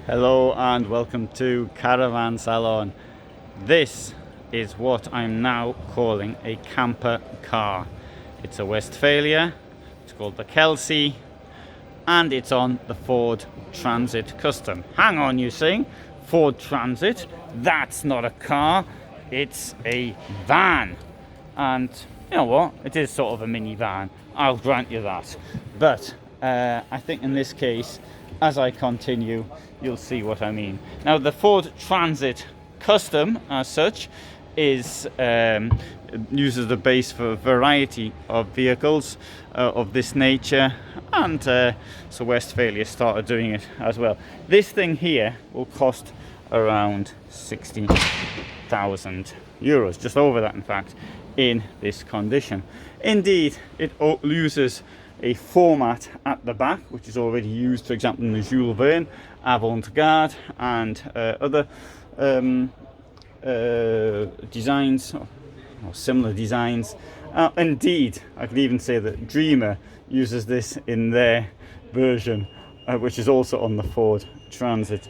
Hello and welcome to Caravan Salon. This is what I'm now calling a camper car. It's a Westfalia, it's called the Kelsey, and it's on the Ford Transit Custom. Hang on, you see? Ford Transit? That's not a car, it's a van. And you know what? It is sort of a minivan, I'll grant you that. But I think in this case, as I continue, you'll see what I mean. Now, the Ford Transit Custom, as such, is uses the base for a variety of vehicles of this nature, and so Westfalia started doing it as well. This thing here will cost around 60,000 euros, just over that, in fact, in this condition. Indeed, it uses a format at the back, which is already used, for example, in the Jules Verne, Avant-Garde, and other designs, or similar designs. Indeed, I could even say that Dreamer uses this in their version, which is also on the Ford Transit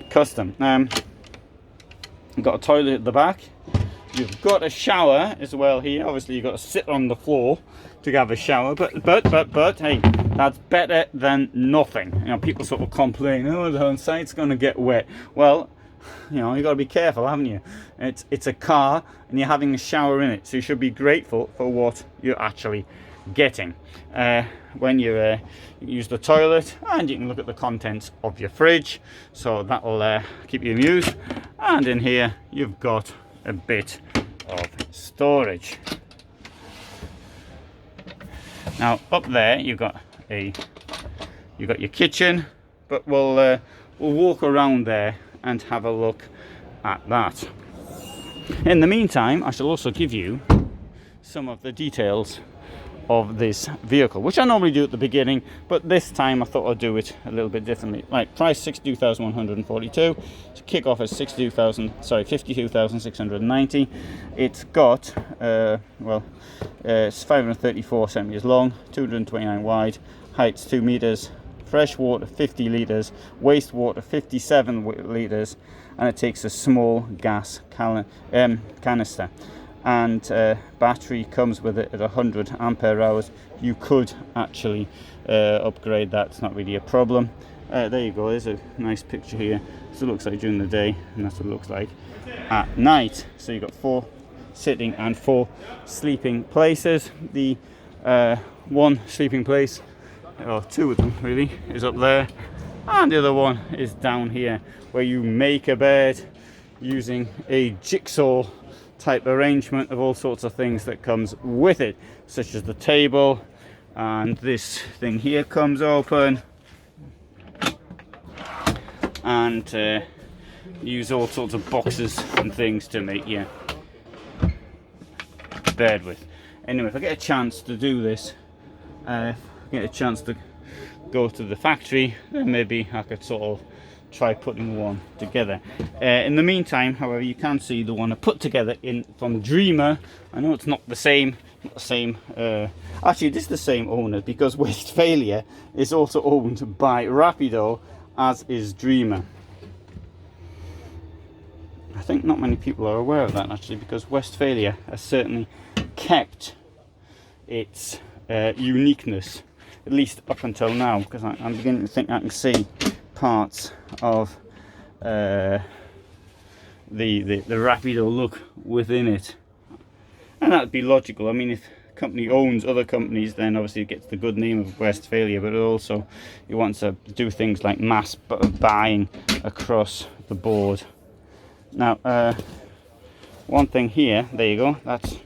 Custom. You've got a toilet at the back. You've got a shower as well here. Obviously, you've got to sit on the floor to have a shower, but hey, that's better than nothing. You know, people sort of complain, oh, the whole side's going to get wet. Well, you know, you got to be careful, haven't you? It's a car, and you're having a shower in it, so you should be grateful for what you're actually getting. When you use the toilet, and you can look at the contents of your fridge, so that'll keep you amused. And in here, you've got a bit of storage. Now up there you've got your kitchen, but we'll walk around there and have a look at that. In the meantime, I shall also give you some of the details of this vehicle, which I normally do at the beginning, but this time I thought I'd do it a little bit differently. Right, price 62,142. To kick off at 52,690. It's got it's 534 centimeters long, 229 wide, height's 2 meters, fresh water 50 liters, wastewater 57 liters, and it takes a small gas canister. And battery comes with it at 100 ampere hours. You could actually upgrade that, it's not really a problem. There you go, there's a nice picture here. So it looks like during the day, and that's what it looks like at night. So you've got 4 sitting and 4 sleeping places. The one sleeping place, or 2 of them really, is up there, and the other one is down here, where you make a bed using a jigsaw type arrangement of all sorts of things that comes with it, such as the table, and this thing here comes open, and use all sorts of boxes and things to make your bed with. Anyway, if I get a chance to do this, if I get a chance to go to the factory, then maybe I could sort of try putting one together. In the meantime, however, you can see the one I put together from Dreamer. I know it's not the same, actually it is the same owner, because Westfalia is also owned by Rapido, as is Dreamer. I think not many people are aware of that, actually, because Westfalia has certainly kept its uniqueness, at least up until now, because I'm beginning to think I can see parts of the Rapido look within it, and that'd be logical. I mean, if a company owns other companies, then obviously it gets the good name of Westfalia, but it also it wants to do things like mass buying across the board. Now, one thing here, there you go, that's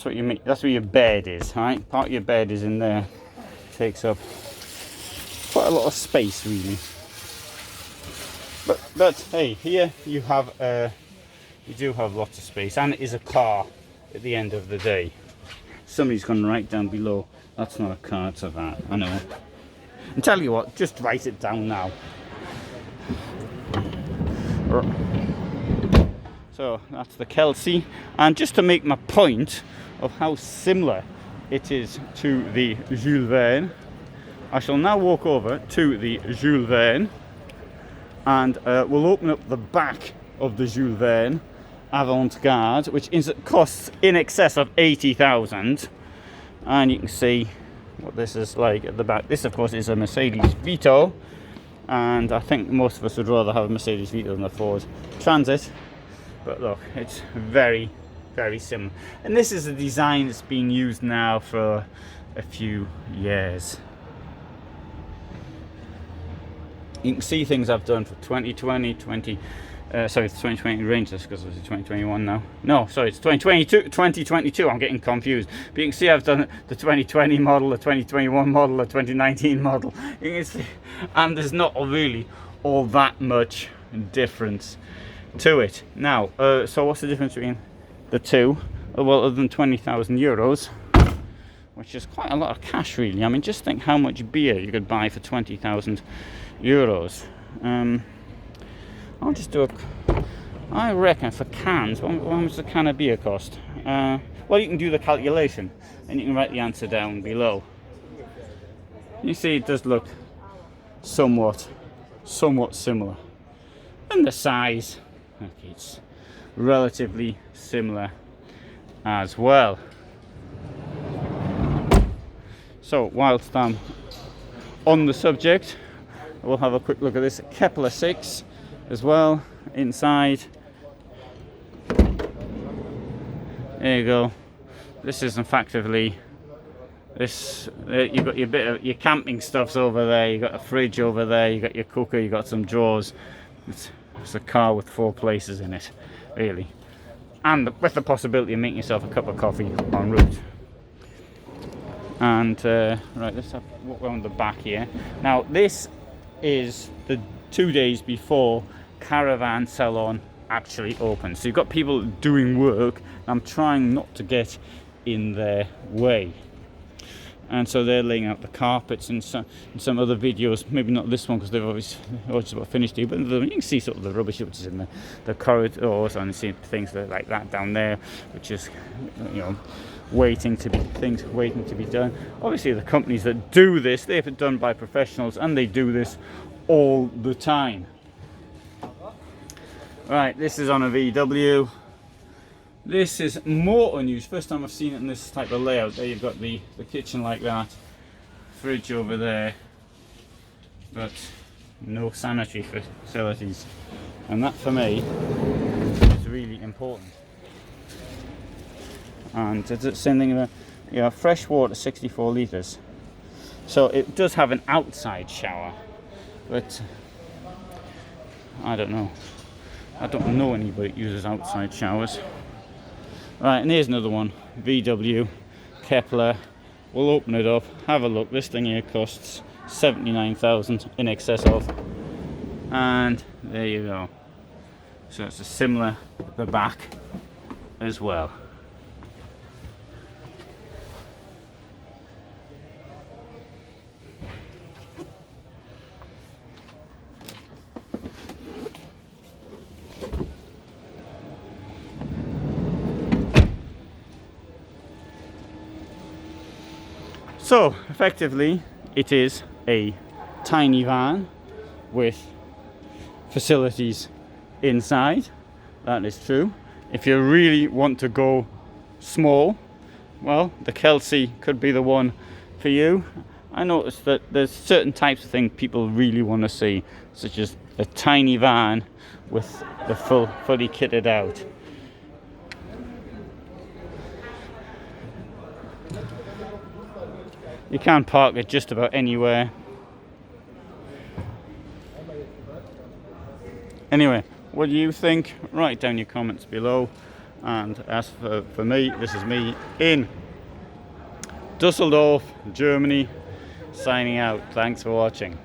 what you make, that's where your bed is, right? Part of your bed is in there. It takes up quite a lot of space, really. But hey, here you have you do have lots of space, and it is a car at the end of the day. Somebody's going to write down below, that's not a car, it's a van. I know. And tell you what, just write it down now. So that's the Kelsey, and just to make my point of how similar it is to the Jules Verne, I shall now walk over to the Jules Verne And we'll open up the back of the Jules Verne Avant-Garde, which costs in excess of 80,000, and you can see what this is like at the back. This of course is a Mercedes Vito, and I think most of us would rather have a Mercedes Vito than a Ford Transit, but look, it's very, very similar. And this is a design that's been used now for a few years. You can see things I've done for 2020, sorry, it's 2020 range, this because it's 2021 now. No, sorry, it's 2022, I'm getting confused. But you can see I've done the 2020 model, the 2021 model, the 2019 model. You can see, and there's not really all that much difference to it. Now, so what's the difference between the two? Well, other than 20,000 euros, which is quite a lot of cash really. I mean, just think how much beer you could buy for 20,000 euros. I'll just do I reckon for cans, how much does a can of beer cost? Well, you can do the calculation and you can write the answer down below. You see it does look somewhat similar. And the size, okay, it's relatively similar as well. So whilst I'm on the subject, we'll have a quick look at this Kepler 6 as well inside. There you go. This is effectively this. You've got your bit of your camping stuffs over there. You got a fridge over there. You got your cooker. You got some drawers. It's a car with 4 places in it, really, and with the possibility of making yourself a cup of coffee en route. And right, let's have a walk around the back here. Now, this is the 2 days before Caravan Salon actually opens. So you've got people doing work. I'm trying not to get in their way. And so they're laying out the carpets and some other videos, maybe not this one because they've obviously just about finished here, but you can see sort of the rubbish which is in the corridors, and see things like that down there, which is, you know, waiting to be done. Obviously the companies that do this, they're done by professionals and they do this all the time. Right, this is on a VW. This is more unusual. First time I've seen it in this type of layout. There you've got the kitchen like that, fridge over there, but no sanitary facilities. And that for me is really important. And it's the same thing about, you know, fresh water 64 litres. So it does have an outside shower, but I don't know anybody that uses outside showers. Right, and here's another one, VW Kepler. We'll open it up, have a look. This thing here costs 79,000 in excess of, and there you go. So it's a similar at the back as well. So effectively it is a tiny van with facilities inside. That is true. If you really want to go small, well, the Kelsey could be the one for you. I noticed that there's certain types of things people really want to see, such as a tiny van with the fully kitted out. You can park it just about anywhere. Anyway, what do you think? Write down your comments below. And as for me, this is me in Dusseldorf, Germany, signing out. Thanks for watching.